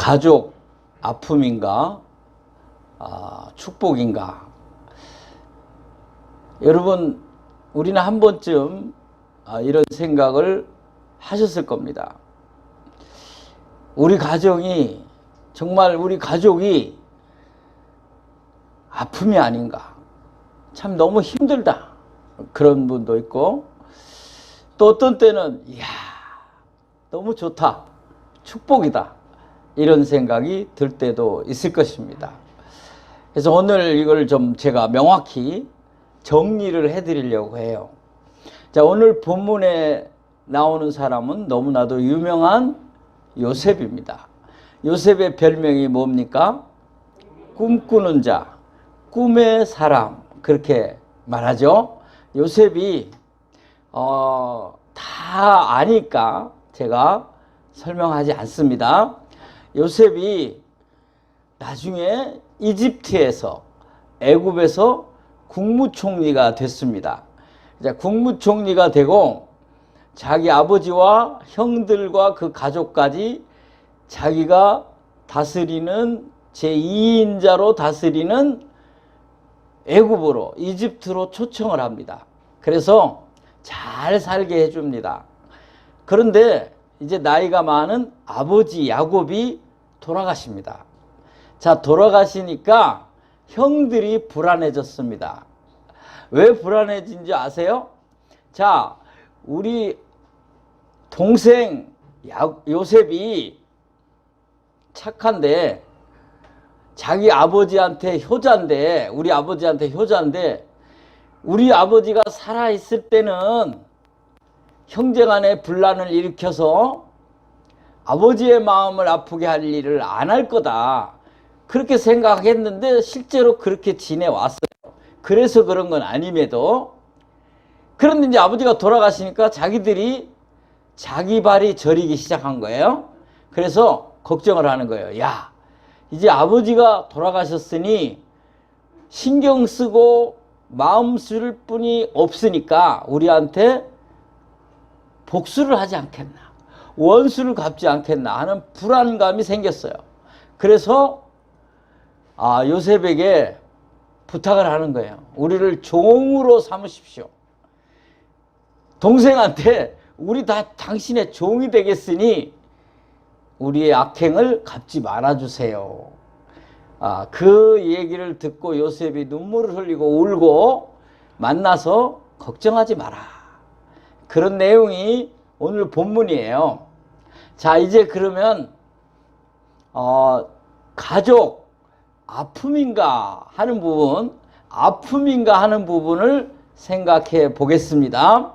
가족 아픔인가, 축복인가? 여러분, 우리는 한 번쯤 이런 생각을 하셨을 겁니다. 우리 가정이, 정말 우리 가족이 아픔이 아닌가, 참 너무 힘들다, 그런 분도 있고, 또 어떤 때는 이야, 너무 좋다, 축복이다, 이런 생각이 들 때도 있을 것입니다. 그래서 오늘 이걸 좀 제가 명확히 정리를 해드리려고 해요. 자, 오늘 본문에 나오는 사람은 너무나도 유명한 요셉입니다. 요셉의 별명이 뭡니까? 꿈꾸는 자, 꿈의 사람, 그렇게 말하죠. 요셉이 다 아니까 제가 설명하지 않습니다. 요셉이 나중에 이집트에서, 애굽에서 국무총리가 됐습니다. 국무총리가 되고 자기 아버지와 형들과 그 가족까지 자기가 다스리는 제2인자로 다스리는 애굽으로, 이집트로 초청을 합니다. 그래서 잘 살게 해줍니다. 그런데 이제 나이가 많은 아버지 야곱이 돌아가십니다. 자, 돌아가시니까 형들이 불안해졌습니다. 왜 불안해진지 아세요? 자, 우리 동생 요셉이 착한데, 자기 아버지한테 효자인데, 우리 아버지한테 효자인데, 우리 아버지가 살아있을 때는 형제간에 분란을 일으켜서 아버지의 마음을 아프게 할 일을 안 할 거다, 그렇게 생각했는데 실제로 그렇게 지내왔어요. 그래서 그런 건 아님에도. 그런데 이제 아버지가 돌아가시니까 자기들이 자기 발이 저리기 시작한 거예요. 그래서 걱정을 하는 거예요. 야, 이제 아버지가 돌아가셨으니 신경 쓰고 마음 쓸 분이 없으니까 우리한테 복수를 하지 않겠나, 원수를 갚지 않겠나 하는 불안감이 생겼어요. 그래서 요셉에게 부탁을 하는 거예요. 우리를 종으로 삼으십시오. 동생한테 우리 다 당신의 종이 되겠으니 우리의 악행을 갚지 말아주세요. 그 얘기를 듣고 요셉이 눈물을 흘리고 울고 만나서 걱정하지 마라, 그런 내용이 오늘 본문이에요. 자, 이제 그러면 가족 아픔인가 하는 부분을 생각해 보겠습니다.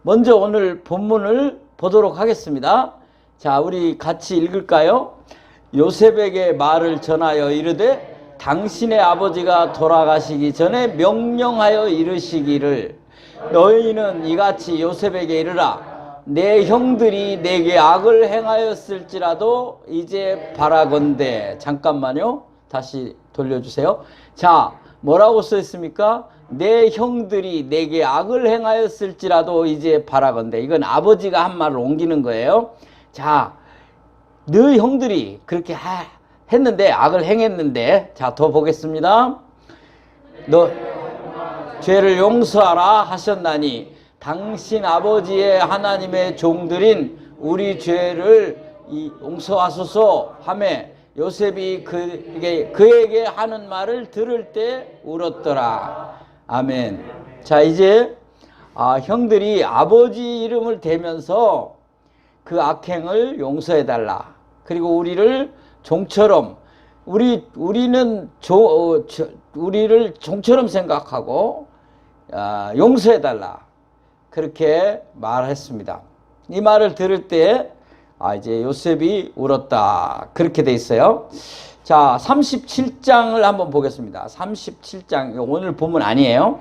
먼저 오늘 본문을 보도록 하겠습니다. 자, 우리 같이 읽을까요? 요셉에게 말을 전하여 이르되 당신의 아버지가 돌아가시기 전에 명령하여 이르시기를, 너희는 이같이 요셉에게 이르라. 내 형들이 내게 악을 행하였을지라도 이제 바라건대. 잠깐만요, 다시 돌려주세요. 자, 뭐라고 써 있습니까? 내 형들이 내게 악을 행하였을지라도 이제 바라건대. 이건 아버지가 한 말을 옮기는 거예요. 자, 너 형들이 그렇게 했는데, 악을 행했는데, 자, 더 보겠습니다. 너 죄를 용서하라 하셨나니 당신 아버지의 하나님의 종들인 우리 죄를 용서하소서 하며 요셉이 그에게 하는 말을 들을 때 울었더라. 아멘. 자, 이제 형들이 아버지 이름을 대면서 그 악행을 용서해달라, 그리고 우리를 종처럼, 우리를 종처럼 생각하고 용서해달라, 그렇게 말했습니다. 이 말을 들을 때 이제 요셉이 울었다, 그렇게 돼 있어요. 자, 37장을 한번 보겠습니다. 37장, 오늘 본문 아니에요.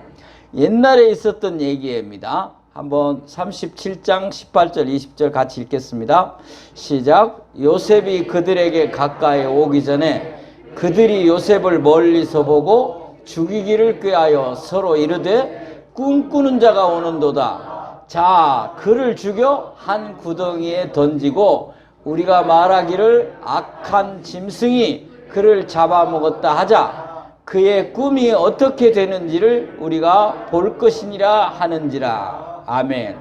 옛날에 있었던 얘기입니다. 한번 37장 18절 20절 같이 읽겠습니다. 시작. 요셉이 그들에게 가까이 오기 전에 그들이 요셉을 멀리서 보고 죽이기를 꾀하여 서로 이르되 꿈꾸는 자가 오는도다. 자, 그를 죽여 한 구덩이에 던지고 우리가 말하기를 악한 짐승이 그를 잡아먹었다 하자 그의 꿈이 어떻게 되는지를 우리가 볼 것이니라 하는지라. 아멘.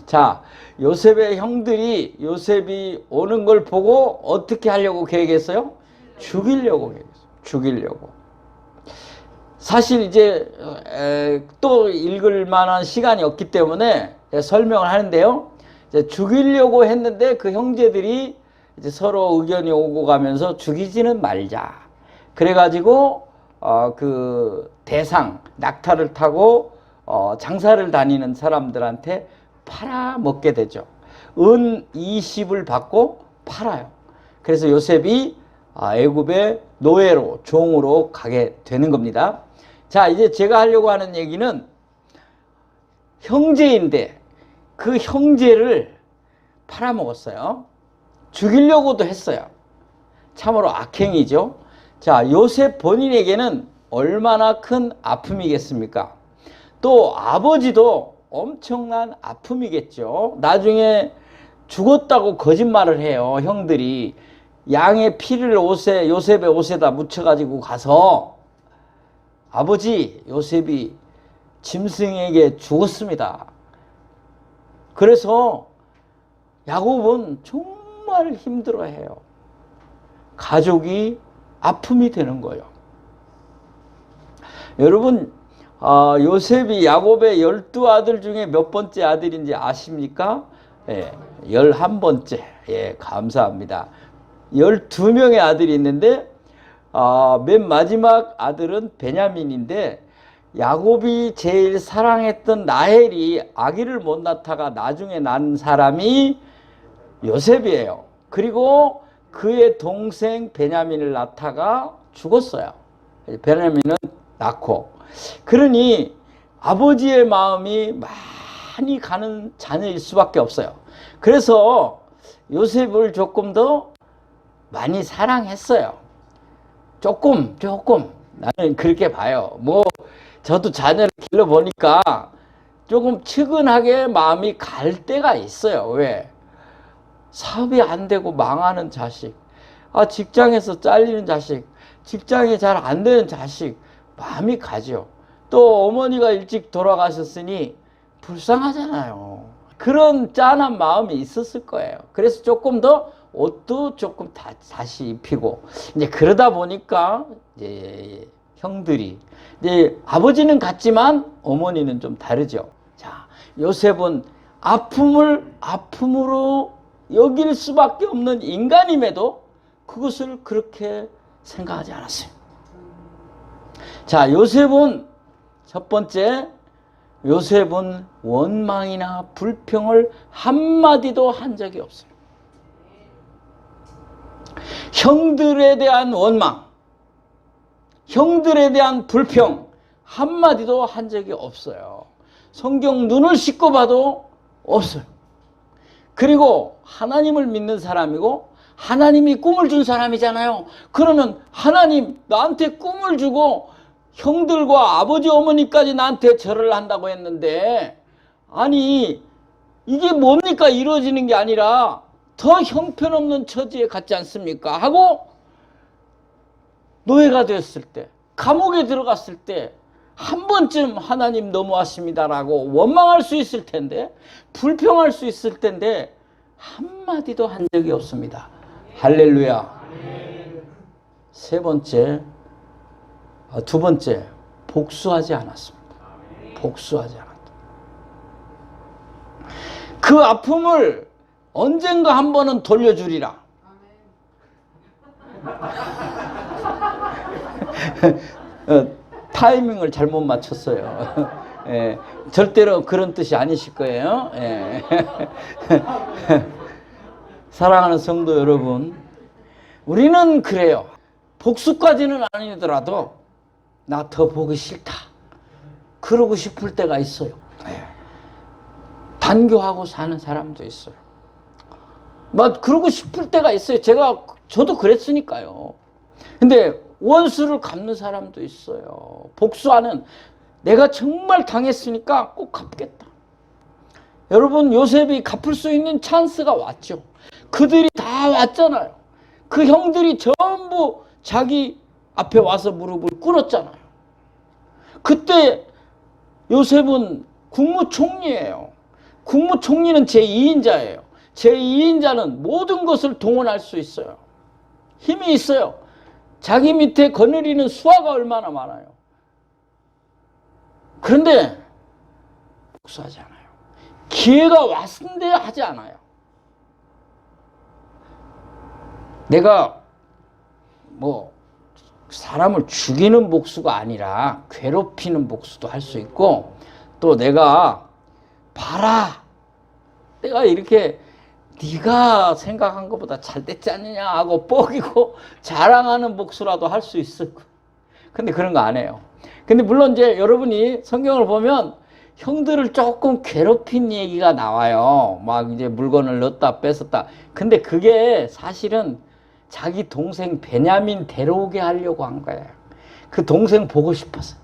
자, 요셉의 형들이 요셉이 오는 걸 보고 어떻게 하려고 계획했어요? 죽이려고 계획했어요. 죽이려고. 사실 이제 또 읽을 만한 시간이 없기 때문에 설명을 하는데요. 이제 죽이려고 했는데 그 형제들이 이제 서로 의견이 오고 가면서 죽이지는 말자. 그래가지고 그 대상 낙타를 타고 장사를 다니는 사람들한테 팔아먹게 되죠. 은 20을 받고 팔아요. 그래서 요셉이 애굽의 노예로 종으로 가게 되는 겁니다. 자, 이제 제가 하려고 하는 얘기는 형제인데 그 형제를 팔아먹었어요. 죽이려고도 했어요. 참으로 악행이죠. 자, 요셉 본인에게는 얼마나 큰 아픔이겠습니까? 또 아버지도 엄청난 아픔이겠죠. 나중에 죽었다고 거짓말을 해요. 형들이 양의 피를 옷에 요셉의 옷에다 묻혀가지고 가서 아버지 요셉이 짐승에게 죽었습니다. 그래서 야곱은 정말 힘들어해요. 가족이 아픔이 되는 거예요. 여러분 요셉이 야곱의 12아들 중에 몇 번째 아들인지 아십니까? 예, 11번째. 예, 감사합니다. 12명의 아들이 있는데 맨 마지막 아들은 베냐민인데 야곱이 제일 사랑했던 라헬이 아기를 못 낳다가 나중에 낳은 사람이 요셉이에요. 그리고 그의 동생 베냐민을 낳다가 죽었어요. 베냐민은 낳고. 그러니 아버지의 마음이 많이 가는 자녀일 수밖에 없어요. 그래서 요셉을 조금 더 많이 사랑했어요. 조금 나는 그렇게 봐요. 뭐 저도 자녀를 길러보니까 조금 측은하게 마음이 갈 때가 있어요. 왜? 사업이 안 되고 망하는 자식, 직장에서 잘리는 자식, 직장이 잘 안 되는 자식, 마음이 가죠. 또 어머니가 일찍 돌아가셨으니 불쌍하잖아요. 그런 짠한 마음이 있었을 거예요. 그래서 조금 더 옷도 조금 다시 입히고, 이제 그러다 보니까 이제 형들이 이제 아버지는 같지만 어머니는 좀 다르죠. 자, 요셉은 아픔을 아픔으로 여길 수밖에 없는 인간임에도 그것을 그렇게 생각하지 않았어요. 자, 요셉은 첫 번째, 요셉은 원망이나 불평을 한마디도 한 적이 없어요. 형들에 대한 원망, 형들에 대한 불평 한마디도 한 적이 없어요. 성경 눈을 씻고 봐도 없어요. 그리고 하나님을 믿는 사람이고 하나님이 꿈을 준 사람이잖아요. 그러면 하나님 나한테 꿈을 주고 형들과 아버지 어머니까지 나한테 절을 한다고 했는데, 아니 이게 뭡니까? 이루어지는 게 아니라 더 형편없는 처지에 갔지 않습니까? 하고 노예가 됐을 때, 감옥에 들어갔을 때 한 번쯤 하나님 너무하십니다라고 원망할 수 있을 텐데, 불평할 수 있을 텐데 한마디도 한 적이 없습니다. 할렐루야. 두 번째, 복수하지 않았습니다. 복수하지 않았다. 그 아픔을 언젠가 한 번은 돌려주리라. 타이밍을 잘못 맞췄어요. 예, 절대로 그런 뜻이 아니실 거예요. 예. 사랑하는 성도 여러분, 우리는 그래요. 복수까지는 아니더라도 나 더 보기 싫다, 그러고 싶을 때가 있어요. 예. 단교하고 사는 사람도 있어요. 막 그러고 싶을 때가 있어요. 저도 그랬으니까요. 근데 원수를 갚는 사람도 있어요. 복수하는, 내가 정말 당했으니까 꼭 갚겠다. 여러분, 요셉이 갚을 수 있는 찬스가 왔죠. 그들이 다 왔잖아요. 그 형들이 전부 자기 앞에 와서 무릎을 꿇었잖아요. 그때 요셉은 국무총리예요. 국무총리는 제2인자예요. 제2인자는 모든 것을 동원할 수 있어요. 힘이 있어요. 자기 밑에 거느리는 수하가 얼마나 많아요. 그런데 복수하지 않아요. 기회가 왔는데 하지 않아요. 내가 뭐 사람을 죽이는 복수가 아니라 괴롭히는 복수도 할 수 있고, 또 내가 봐라, 내가 이렇게 네가 생각한 것보다 잘 됐지 않느냐 하고 뻐기고 자랑하는 복수라도 할 수 있을 거예요. 근데 그런 거 안 해요. 근데 물론 이제 여러분이 성경을 보면 형들을 조금 괴롭힌 얘기가 나와요. 막 이제 물건을 넣었다 뺏었다. 근데 그게 사실은 자기 동생 베냐민 데려오게 하려고 한 거예요. 그 동생 보고 싶어서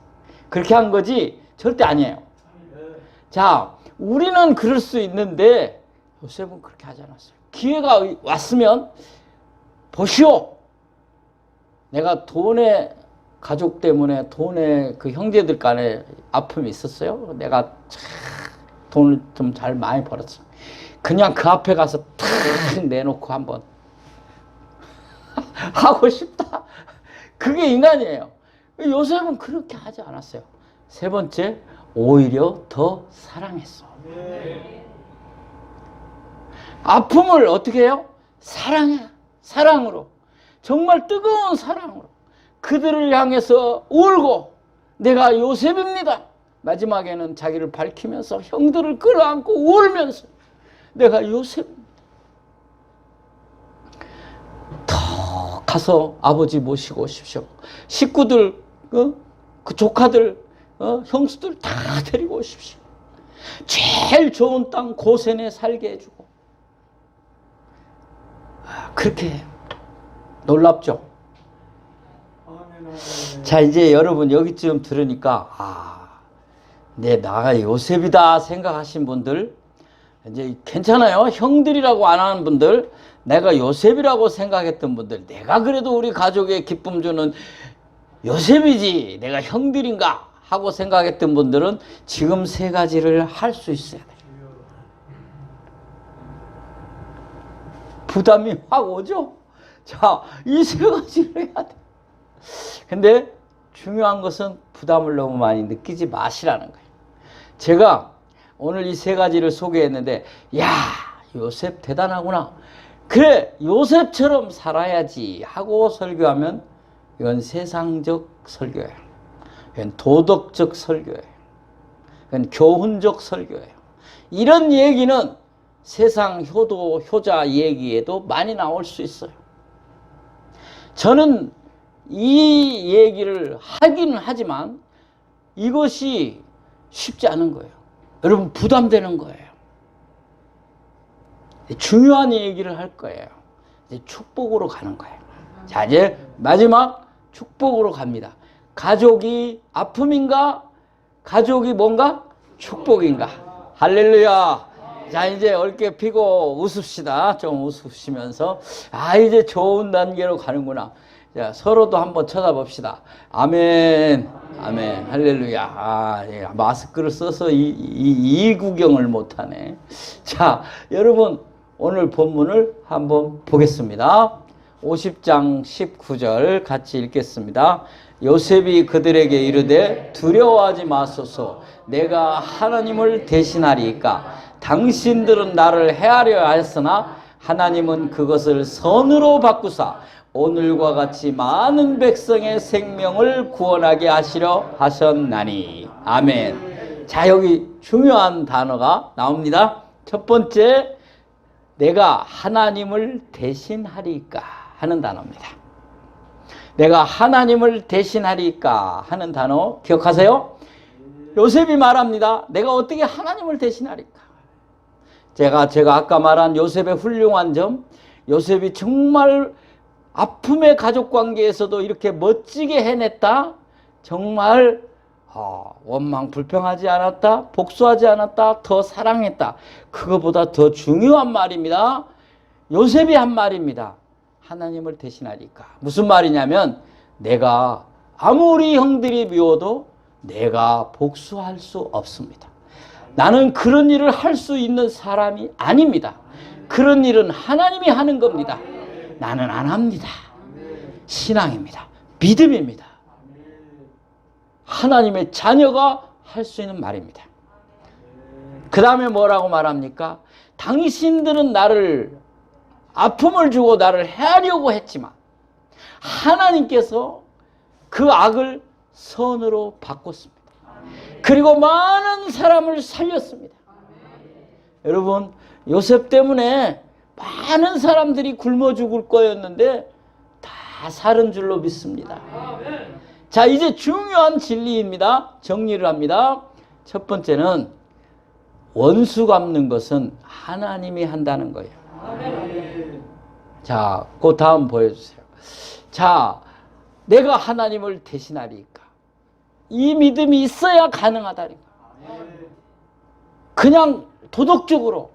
그렇게 한 거지 절대 아니에요. 자, 우리는 그럴 수 있는데 요셉은 그렇게 하지 않았어요. 기회가 왔으면 보시오, 내가 돈에 가족 때문에 돈에 그 형제들 간에 아픔이 있었어요. 내가 돈을 좀 잘 많이 벌었어. 그냥 그 앞에 가서 탁 내놓고 한번 하고 싶다. 그게 인간이에요. 요셉은 그렇게 하지 않았어요. 세 번째, 오히려 더 사랑했어. 아픔을 어떻게 해요? 사랑해. 사랑으로. 정말 뜨거운 사랑으로. 그들을 향해서 울고, 내가 요셉입니다. 마지막에는 자기를 밝히면서 형들을 끌어안고 울면서, 내가 요셉입니다. 더 가서 아버지 모시고 오십시오. 식구들, 그 조카들, 형수들 다 데리고 오십시오. 제일 좋은 땅 고센에 살게 해주고. 그렇게 해요. 놀랍죠? 자, 이제 여러분 여기쯤 들으니까 나가 요셉이다 생각하신 분들, 이제 괜찮아요. 형들이라고 안 하는 분들, 내가 요셉이라고 생각했던 분들, 내가 그래도 우리 가족에 기쁨 주는 요셉이지 내가 형들인가 하고 생각했던 분들은 지금 세 가지를 할 수 있어야 돼요. 부담이 확 오죠? 자, 이 세 가지를 해야 돼. 근데 중요한 것은 부담을 너무 많이 느끼지 마시라는 거예요. 제가 오늘 이 세 가지를 소개했는데, 야, 요셉 대단하구나. 그래, 요셉처럼 살아야지 하고 설교하면 이건 세상적 설교예요. 이건 도덕적 설교예요. 이건 교훈적 설교예요. 이런 얘기는 세상 효도, 효자 얘기에도 많이 나올 수 있어요. 저는 이 얘기를 하기는 하지만 이것이 쉽지 않은 거예요. 여러분, 부담되는 거예요. 중요한 얘기를 할 거예요. 이제 축복으로 가는 거예요. 자, 이제 마지막 축복으로 갑니다. 가족이 아픔인가? 가족이 뭔가? 축복인가? 할렐루야. 자, 이제 어깨 펴고 웃읍시다. 좀 웃으시면서, 이제 좋은 단계로 가는구나. 자, 서로도 한번 쳐다봅시다. 아멘, 아멘, 할렐루야. 예, 마스크를 써서 이 구경을 못하네. 자, 여러분, 오늘 본문을 한번 보겠습니다. 50장 19절 같이 읽겠습니다. 요셉이 그들에게 이르되 두려워하지 마소서. 내가 하나님을 대신하리이까. 당신들은 나를 해하려 하였으나 하나님은 그것을 선으로 바꾸사 오늘과 같이 많은 백성의 생명을 구원하게 하시려 하셨나니. 아멘. 자, 여기 중요한 단어가 나옵니다. 첫 번째, 내가 하나님을 대신하리까 하는 단어입니다. 내가 하나님을 대신하리까 하는 단어 기억하세요? 요셉이 말합니다. 내가 어떻게 하나님을 대신하리까? 제가 아까 말한 요셉의 훌륭한 점, 요셉이 정말 아픔의 가족관계에서도 이렇게 멋지게 해냈다. 정말 원망 불평하지 않았다. 복수하지 않았다. 더 사랑했다. 그거보다 더 중요한 말입니다. 요셉이 한 말입니다. 하나님을 대신하리까. 무슨 말이냐면 내가 아무리 형들이 미워도 내가 복수할 수 없습니다. 나는 그런 일을 할 수 있는 사람이 아닙니다. 그런 일은 하나님이 하는 겁니다. 나는 안 합니다. 신앙입니다. 믿음입니다. 하나님의 자녀가 할 수 있는 말입니다. 그 다음에 뭐라고 말합니까? 당신들은 나를 아픔을 주고 나를 해하려고 했지만 하나님께서 그 악을 선으로 바꿨습니다. 그리고 많은 사람을 살렸습니다. 여러분, 요셉 때문에 많은 사람들이 굶어 죽을 거였는데 다 살은 줄로 믿습니다. 자, 이제 중요한 진리입니다. 정리를 합니다. 첫 번째는 원수 갚는 것은 하나님이 한다는 거예요. 자, 그 다음 보여주세요. 자, 내가 하나님을 대신하리까. 이 믿음이 있어야 가능하다니까. 그냥 도덕적으로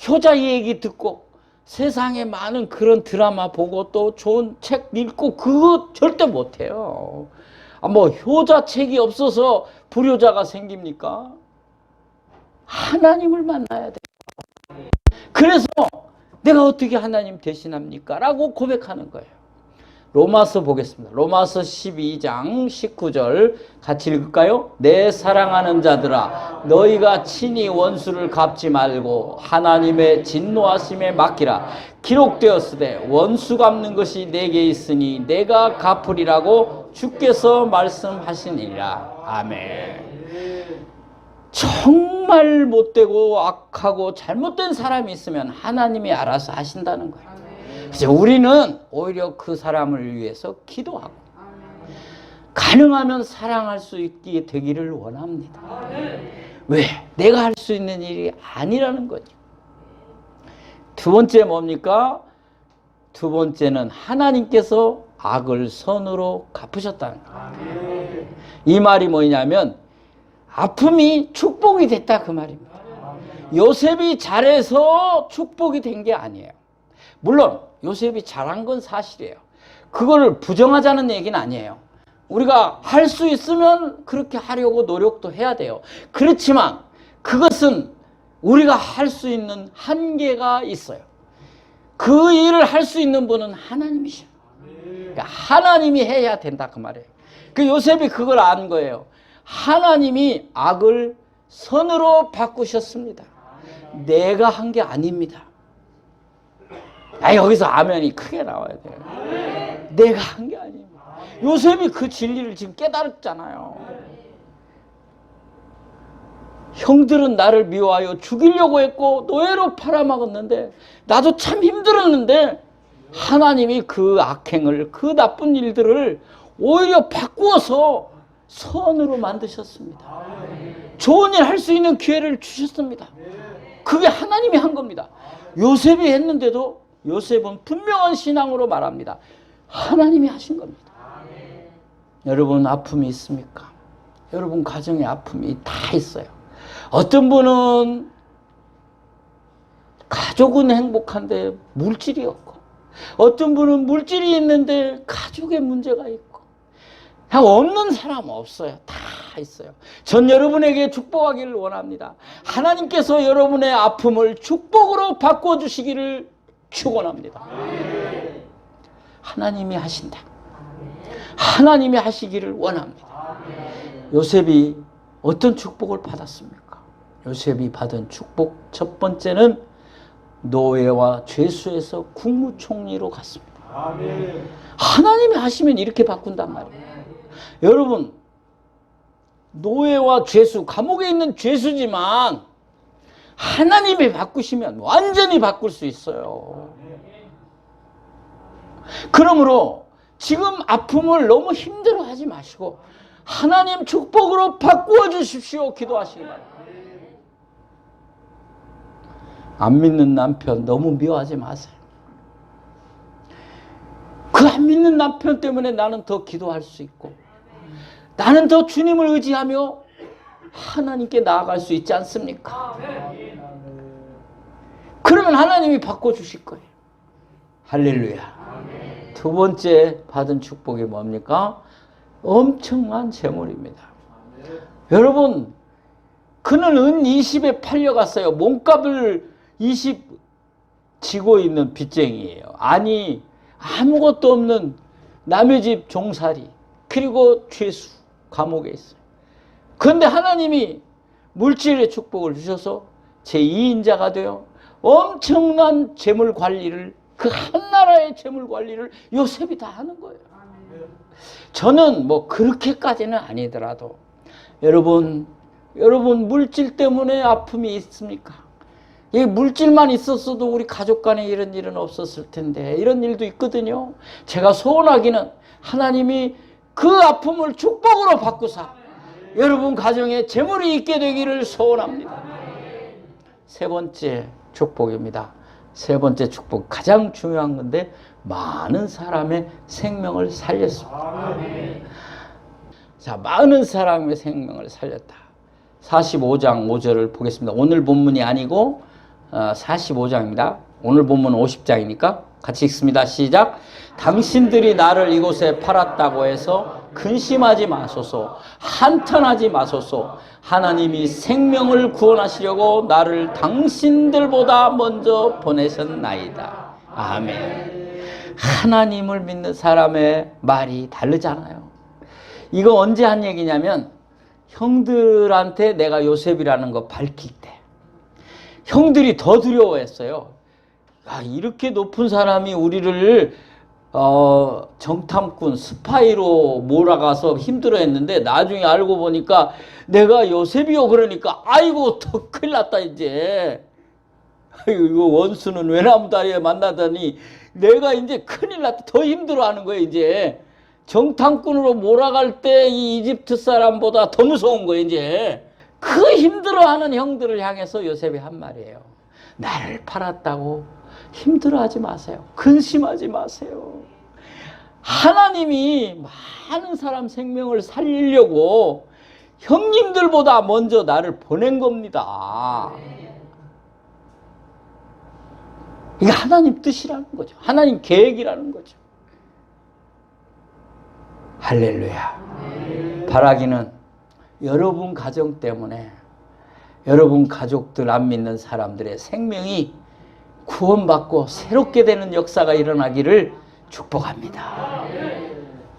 효자 얘기 듣고 세상에 많은 그런 드라마 보고 또 좋은 책 읽고 그거 절대 못해요. 뭐 효자 책이 없어서 불효자가 생깁니까? 하나님을 만나야 돼. 그래서 내가 어떻게 하나님 대신합니까? 라고 고백하는 거예요. 로마서 보겠습니다. 로마서 12장 19절 같이 읽을까요? 내 사랑하는 자들아 너희가 친히 원수를 갚지 말고 하나님의 진노하심에 맡기라. 기록되었으되 원수 갚는 것이 내게 있으니 내가 갚으리라고 주께서 말씀하시니라. 아멘. 정말 못되고 악하고 잘못된 사람이 있으면 하나님이 알아서 하신다는 거예요. 그래서 우리는 오히려 그 사람을 위해서 기도하고 가능하면 사랑할 수 있게 되기를 원합니다. 왜? 내가 할 수 있는 일이 아니라는 거죠. 두 번째 뭡니까? 두 번째는 하나님께서 악을 선으로 갚으셨다는 거예요. 이 말이 뭐냐면 아픔이 축복이 됐다 그 말입니다. 요셉이 잘해서 축복이 된 게 아니에요. 물론 요셉이 잘한 건 사실이에요. 그거를 부정하자는 얘기는 아니에요. 우리가 할 수 있으면 그렇게 하려고 노력도 해야 돼요. 그렇지만 그것은 우리가 할 수 있는 한계가 있어요. 그 일을 할 수 있는 분은 하나님이셔. 그러니까 하나님이 해야 된다 그 말이에요. 그 요셉이 그걸 안 거예요. 하나님이 악을 선으로 바꾸셨습니다. 내가 한 게 아닙니다. 여기서 아멘이 크게 나와야 돼요. 내가 한 게 아닙니다. 요셉이 그 진리를 지금 깨달았잖아요. 형들은 나를 미워하여 죽이려고 했고 노예로 팔아먹었는데 나도 참 힘들었는데 하나님이 그 악행을 그 나쁜 일들을 오히려 바꾸어서 선으로 만드셨습니다. 좋은 일 할 수 있는 기회를 주셨습니다. 그게 하나님이 한 겁니다. 요셉이 했는데도 요셉은 분명한 신앙으로 말합니다. 하나님이 하신 겁니다. 여러분 아픔이 있습니까? 여러분 가정에 아픔이 다 있어요. 어떤 분은 가족은 행복한데 물질이 없고 어떤 분은 물질이 있는데 가족에 문제가 있고 없는 사람 없어요. 다 있어요. 전 여러분에게 축복하기를 원합니다. 하나님께서 여러분의 아픔을 축복으로 바꿔주시기를 축원합니다. 하나님이 하신다. 하나님이 하시기를 원합니다. 요셉이 어떤 축복을 받았습니까? 요셉이 받은 축복 첫 번째는 노예와 죄수에서 국무총리로 갔습니다. 하나님이 하시면 이렇게 바꾼단 말이에요. 여러분 노예와 죄수, 감옥에 있는 죄수지만 하나님이 바꾸시면 완전히 바꿀 수 있어요. 그러므로 지금 아픔을 너무 힘들어하지 마시고 하나님 축복으로 바꾸어 주십시오. 기도하시기 바랍니다. 안 믿는 남편 너무 미워하지 마세요. 그 안 믿는 남편 때문에 나는 더 기도할 수 있고 나는 더 주님을 의지하며 하나님께 나아갈 수 있지 않습니까? 그러면 하나님이 바꿔주실 거예요. 할렐루야. 두 번째 받은 축복이 뭡니까? 엄청난 재물입니다. 여러분, 그는 은 20에 팔려갔어요. 몸값을 20 지고 있는 빚쟁이에요. 아니, 아무것도 없는 남의 집 종살이, 그리고 죄수, 감옥에 있어요. 그런데 하나님이 물질의 축복을 주셔서 제2인자가 되어 엄청난 재물 관리를, 그 한 나라의 재물 관리를 요셉이 다 하는 거예요. 저는 뭐 그렇게까지는 아니더라도 여러분 물질 때문에 아픔이 있습니까? 이 물질만 있었어도 우리 가족 간에 이런 일은 없었을 텐데 이런 일도 있거든요. 제가 소원하기는 하나님이 그 아픔을 축복으로 바꾸사 여러분 가정에 재물이 있게 되기를 소원합니다. 세 번째 축복입니다. 세 번째 축복, 가장 중요한 건데 많은 사람의 생명을 살렸습니다. 자, 많은 사람의 생명을 살렸다. 45장 5절을 보겠습니다. 오늘 본문이 아니고 45장입니다. 오늘 본문은 50장이니까 같이 읽습니다. 시작. 당신들이 나를 이곳에 팔았다고 해서 근심하지 마소서, 한탄하지 마소서. 하나님이 생명을 구원하시려고 나를 당신들보다 먼저 보내셨나이다. 아멘. 하나님을 믿는 사람의 말이 다르잖아요. 이거 언제 한 얘기냐면 형들한테 내가 요셉이라는 거 밝힐 때 형들이 더 두려워했어요. 야, 이렇게 높은 사람이 우리를 정탐꾼, 스파이로 몰아가서 힘들어했는데 나중에 알고 보니까 내가 요셉이요 그러니까 아이고 더 큰일 났다 이제. 아이고 이거 원수는 외나무다리에 만나더니 내가 이제 큰일 났다, 더 힘들어하는 거예요. 이제 정탐꾼으로 몰아갈 때 이 이집트 사람보다 더 무서운 거예요. 이제 그 힘들어하는 형들을 향해서 요셉이 한 말이에요. 나를 팔았다고 힘들어하지 마세요. 근심하지 마세요. 하나님이 많은 사람 생명을 살리려고 형님들보다 먼저 나를 보낸 겁니다. 이게 하나님 뜻이라는 거죠. 하나님 계획이라는 거죠. 할렐루야. 바라기는 여러분 가정 때문에 여러분 가족들 안 믿는 사람들의 생명이 구원받고 새롭게 되는 역사가 일어나기를 축복합니다.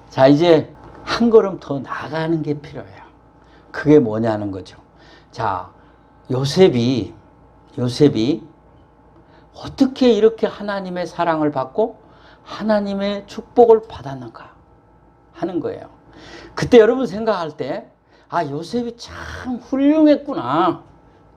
자, 이제 한 걸음 더 나가는 게 필요해요. 그게 뭐냐는 거죠. 자, 요셉이 어떻게 이렇게 하나님의 사랑을 받고 하나님의 축복을 받았는가 하는 거예요. 그때 여러분 생각할 때 요셉이 참 훌륭했구나.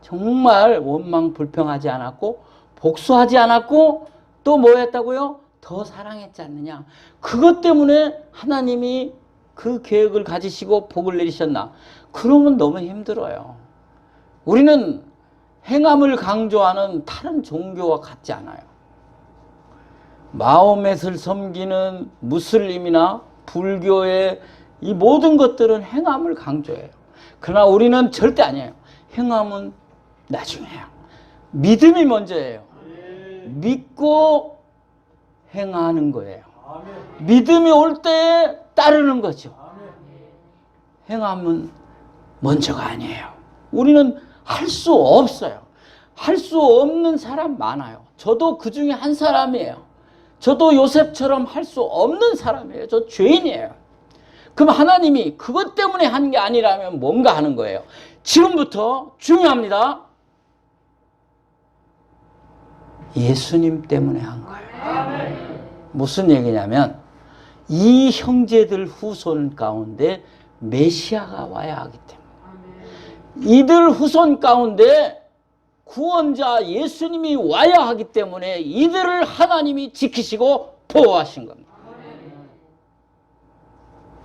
정말 원망 불평하지 않았고 복수하지 않았고 또 뭐 했다고요? 더 사랑했지 않느냐. 그것 때문에 하나님이 그 계획을 가지시고 복을 내리셨나. 그러면 너무 힘들어요. 우리는 행함을 강조하는 다른 종교와 같지 않아요. 마호멧을 섬기는 무슬림이나 불교의 이 모든 것들은 행함을 강조해요. 그러나 우리는 절대 아니에요. 행함은 나중에요. 믿음이 먼저예요. 믿고 행하는 거예요. 믿음이 올 때 따르는 거죠. 행함은 먼저가 아니에요. 우리는 할 수 없어요. 할 수 없는 사람 많아요. 저도 그 중에 한 사람이에요. 저도 요셉처럼 할 수 없는 사람이에요. 저 죄인이에요. 그럼 하나님이 그것 때문에 한 게 아니라면 뭔가 하는 거예요. 지금부터 중요합니다. 예수님 때문에 한 거예요. 무슨 얘기냐면 이 형제들 후손 가운데 메시아가 와야 하기 때문에 이들 후손 가운데 구원자 예수님이 와야 하기 때문에 이들을 하나님이 지키시고 보호하신 겁니다.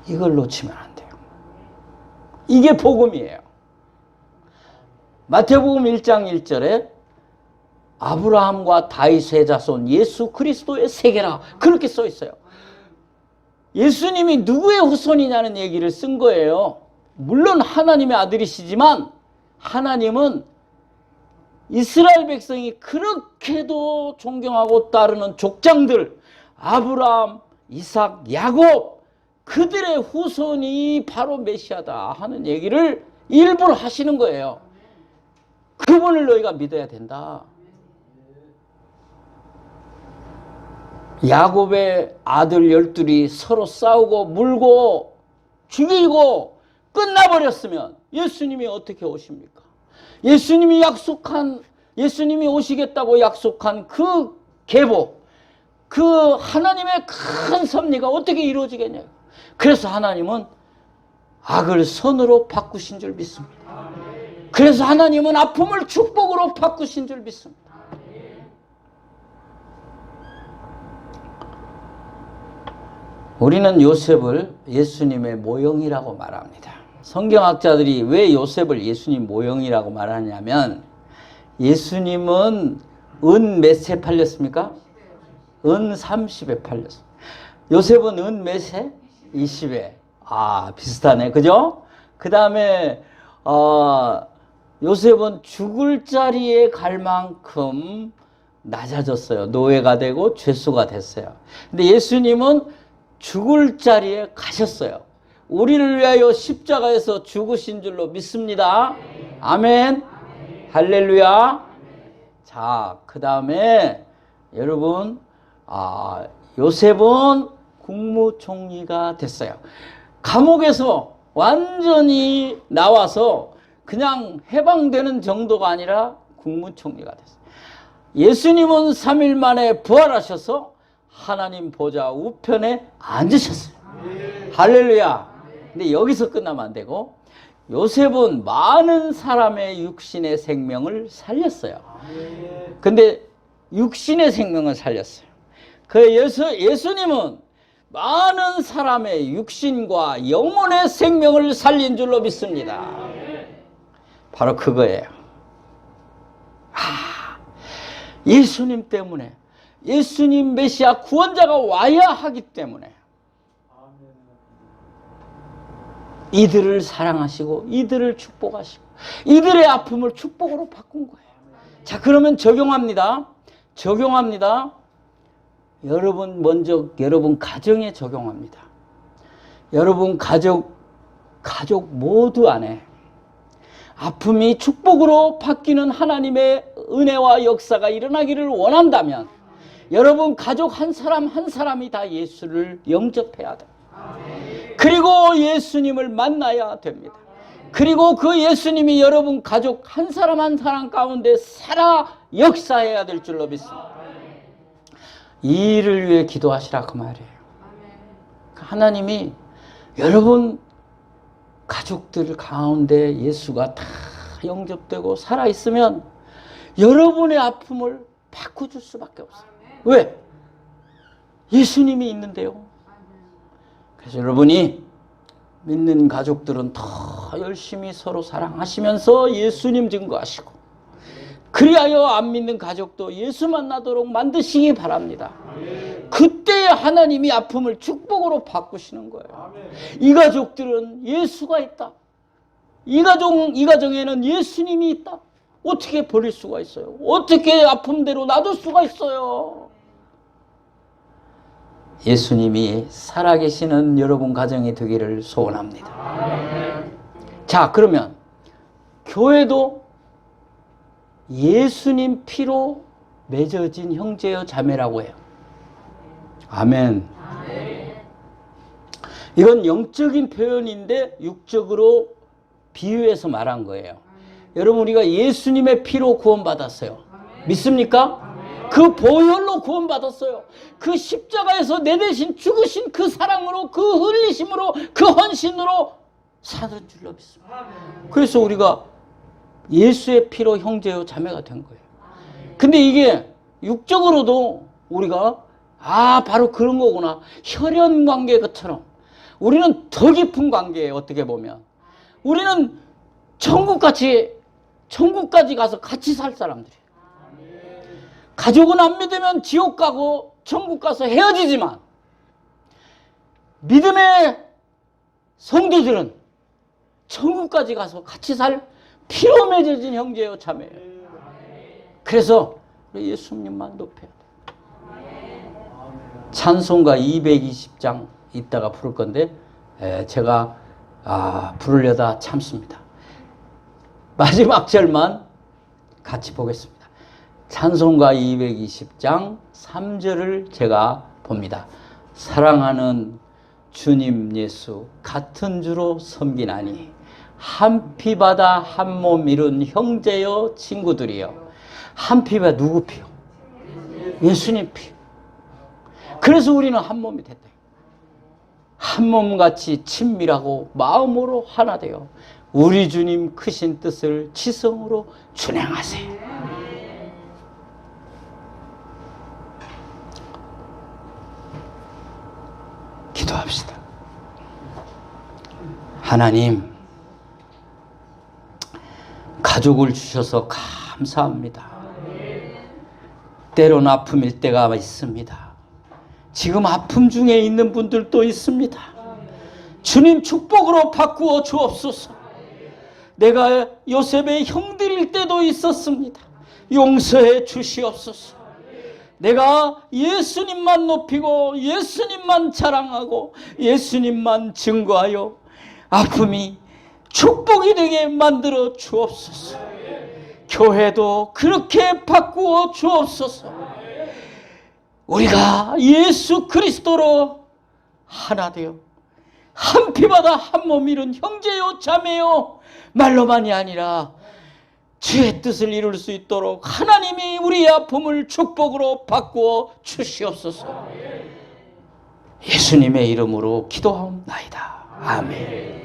이걸 놓치면 안 돼요. 이게 복음이에요. 마태복음 1장 1절에 아브라함과 다윗의 자손 예수 그리스도의 세계라 그렇게 써 있어요. 예수님이 누구의 후손이냐는 얘기를 쓴 거예요. 물론 하나님의 아들이시지만 하나님은 이스라엘 백성이 그렇게도 존경하고 따르는 족장들, 아브라함, 이삭, 야곱, 그들의 후손이 바로 메시아다 하는 얘기를 일부러 하시는 거예요. 그분을 너희가 믿어야 된다. 야곱의 아들 12이 서로 싸우고 물고 죽이고 끝나버렸으면 예수님이 어떻게 오십니까? 예수님이 오시겠다고 약속한 그 계보, 그 하나님의 큰 섭리가 어떻게 이루어지겠냐고. 그래서 하나님은 악을 선으로 바꾸신 줄 믿습니다. 그래서 하나님은 아픔을 축복으로 바꾸신 줄 믿습니다. 우리는 요셉을 예수님의 모형이라고 말합니다. 성경학자들이 왜 요셉을 예수님 모형이라고 말하냐면, 예수님은 은 몇 세 팔렸습니까? 은 30에 팔렸습니다. 요셉은 은 몇 세? 20에. 아, 비슷하네. 그죠? 그 다음에 요셉은 죽을 자리에 갈 만큼 낮아졌어요. 노예가 되고 죄수가 됐어요. 근데 예수님은 죽을 자리에 가셨어요. 우리를 위하여 십자가에서 죽으신 줄로 믿습니다. 아멘. 할렐루야. 자, 그 다음에 여러분, 요셉은 국무총리가 됐어요. 감옥에서 완전히 나와서 그냥 해방되는 정도가 아니라 국무총리가 됐어요. 예수님은 3일 만에 부활하셔서 하나님 보좌 우편에 앉으셨어요. 할렐루야. 근데 여기서 끝나면 안 되고, 요셉은 많은 사람의 육신의 생명을 살렸어요. 근데 육신의 생명을 살렸어요. 그 예수님은 많은 사람의 육신과 영혼의 생명을 살린 줄로 믿습니다. 바로 그거예요. 예수님 때문에, 예수님 메시아 구원자가 와야 하기 때문에 이들을 사랑하시고 이들을 축복하시고 이들의 아픔을 축복으로 바꾼 거예요. 자, 그러면 적용합니다. 여러분 먼저 여러분 가정에 적용합니다. 여러분 가족 모두 안에 아픔이 축복으로 바뀌는 하나님의 은혜와 역사가 일어나기를 원한다면 여러분 가족 한 사람 한 사람이 다 예수를 영접해야 됩니다. 그리고 예수님을 만나야 됩니다. 그리고 그 예수님이 여러분 가족 한 사람 한 사람 가운데 살아 역사해야 될 줄로 믿습니다. 이 일을 위해 기도하시라 그 말이에요. 하나님이 여러분 가족들 가운데 예수가 다 영접되고 살아있으면 여러분의 아픔을 바꿔줄 수밖에 없어요. 왜? 예수님이 있는데요. 그래서 여러분이 믿는 가족들은 더 열심히 서로 사랑하시면서 예수님 증거하시고, 그리하여 안 믿는 가족도 예수 만나도록 만드시기 바랍니다. 그때 하나님이 아픔을 축복으로 바꾸시는 거예요. 이 가족들은 예수가 있다. 이 가정에는 예수님이 있다. 어떻게 버릴 수가 있어요? 어떻게 아픔대로 놔둘 수가 있어요? 예수님이 살아계시는 여러분 가정이 되기를 소원합니다. 자, 그러면 교회도 예수님 피로 맺어진 형제여 자매라고 해요. 아멘. 이건 영적인 표현인데 육적으로 비유해서 말한 거예요. 여러분, 우리가 예수님의 피로 구원받았어요. 믿습니까? 그 보혈로 구원받았어요. 그 십자가에서 내 대신 죽으신 그 사랑으로, 그 흘리심으로, 그 헌신으로 사는 줄로 믿습니다. 그래서 우리가 예수의 피로 형제요 자매가 된 거예요. 근데 이게 육적으로도 우리가 바로 그런 거구나. 혈연 관계 것처럼 우리는 더 깊은 관계예요. 어떻게 보면 우리는 천국까지 가서 같이 살 사람들이에요. 가족은 안 믿으면 지옥 가고 천국 가서 헤어지지만 믿음의 성도들은 천국까지 가서 같이 살 피로 맺어진 형제요 자매예요. 그래서 예수님만 높여야 돼. 찬송가 220장 이따가 부를 건데 제가 부르려다 참습니다. 마지막 절만 같이 보겠습니다. 찬송가 220장 3절을 제가 봅니다. 사랑하는 주님 예수 같은 주로 섬기나니 한 피 받아 한 몸 이룬 형제여 친구들이여. 한 피가 누구 피요? 예수님 피. 그래서 우리는 한 몸이 됐다. 한 몸같이 친밀하고 마음으로 하나 되어 우리 주님 크신 뜻을 지성으로 준행하세요. 기도합시다. 하나님, 가족을 주셔서 감사합니다. 때론 아픔일 때가 있습니다. 지금 아픔 중에 있는 분들도 있습니다. 주님 축복으로 바꾸어 주옵소서. 내가 요셉의 형들일 때도 있었습니다. 용서해 주시옵소서. 내가 예수님만 높이고 예수님만 자랑하고 예수님만 증거하여 아픔이 축복이 되게 만들어 주옵소서. 교회도 그렇게 바꾸어 주옵소서. 우리가 예수 그리스도로 하나 되어 한 피마다 한 몸 이룬 형제요 자매요 말로만이 아니라 주의 뜻을 이룰 수 있도록 하나님이 우리의 아픔을 축복으로 바꾸어 주시옵소서. 예수님의 이름으로 기도하옵나이다. 아멘.